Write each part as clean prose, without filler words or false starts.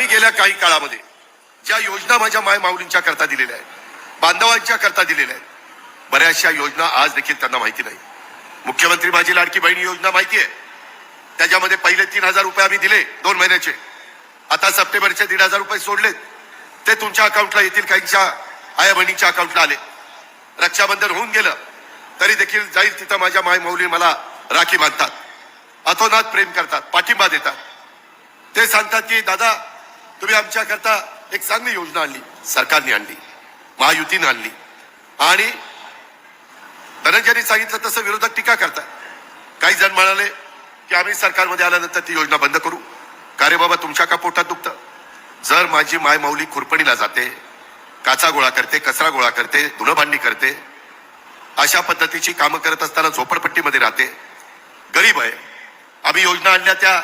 मी गेल्या काही काळामध्ये ज्या योजना माझ्या माय माऊलींच्या करता दिलेल्या आहेत, बांधवांच्या करता दिलेल्या आहेत, बऱ्याचशा योजना आज देखील त्यांना माहिती नाही. मुख्यमंत्री माझी लाडकी बहीण योजना माहिती आहे. त्याच्यामध्ये पहिले 3,000 रुपये आम्ही दिले 2 महिन्याचे. आता सप्टेंबरचे 1,500 रुपये सोडलेत, ते तुमच्या अकाउंटला येतील, काहींच्या आया बहिणीच्या अकाउंटला आले. रक्षाबंधन होऊन गेलं तरी देखील जाईल तिथं माझ्या माय माऊली मला राखी बांधतात, अतोनात प्रेम करतात, पाठिंबा देतात. ते सांगतात की दादा तुम्ही आमच्या करता एक चांगली योजना आणली, सरकारने आणली, महायुतीने आणली, आणि धनंजयनी सांगितलं तसं विरोधक टीका करतात. काही जण म्हणाले की आम्ही सरकारमध्ये आल्यानंतर ती योजना बंद करू. का रे बाबा, तुमच्या का पोटात दुखतं? जर माझी माय माऊली खुरपणीला जाते, काचा गोळा करते, कचरा गोळा करते, धुणं भांडी करते, अशा पद्धतीची कामं करत असताना झोपडपट्टीमध्ये राहते, गरीब आहे, आम्ही योजना आणल्या त्या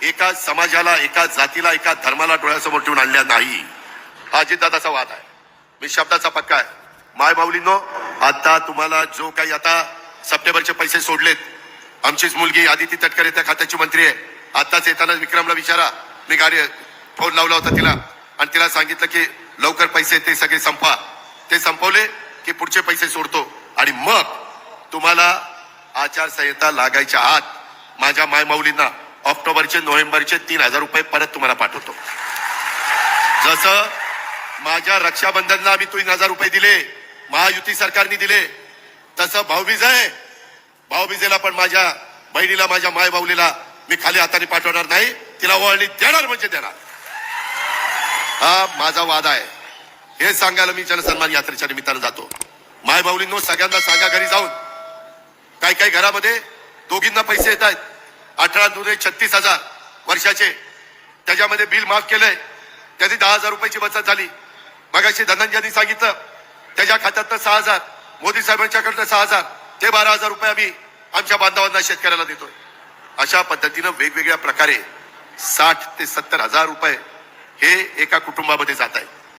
एका समाजाला, एका जातीला, एका धर्माला डोळ्यासमोर ठेवून आणल्या नाही. हा अजितदादाचा वाद आहे. मी शब्दाचा पक्का आहे. माय माऊलींनो, आता तुम्हाला जो काही आता सप्टेंबरचे पैसे सोडलेत, आमचीच मुलगी आदिती तटकरे त्या खात्याची मंत्री आहे. आताच येताना विक्रमला विचारा, मी गाडी फोन लावला होता तिला आणि तिला सांगितलं की लवकर पैसे ते सगळे संपवा. ते संपवले की पुढचे पैसे सोडतो आणि मग तुम्हाला आचारसंहिता लागायच्या आत माझ्या माय माऊलींना ऑक्टोबरचे नोव्हेंबरचे 3,000 रुपये परत तुम्हाला पाठवतो. जसं माझ्या रक्षाबंधनला आम्ही 3,000 रुपये दिले, महायुती सरकारने दिले, तसं भाऊबीज आहे. भाऊबीजेला पण माझ्या बहिणीला, माझ्या माय माऊलीला मी खाली हाताने पाठवणार नाही, तिला वळणी देणार म्हणजे देणार. हा माझा वादा आहे. हे सांगायला मी जनसन्मान यात्रेच्या निमित्तानं जातो. माय माऊलींनो, सगळ्यांना सांगा घरी जाऊन, काही काही घरामध्ये दोघींना पैसे येत आहेत, 18 दुने 36,000 वर्षाचे, त्याच्यामध्ये बिल माफ केलंय, त्याची 10,000 रुपयाची बचत झाली. मगाशी धनंजयनी सांगितलं त्याच्या खात्यातनं 6,000, मोदी साहेबांच्याकडनं 6,000, ते 12,000 रुपये आम्ही आमच्या बांधवांना, शेतकऱ्याला देतोय. अशा पद्धतीनं वेगवेगळ्या प्रकारे 60,000 ते 70,000 रुपये हे एका कुटुंबामध्ये जात आहे.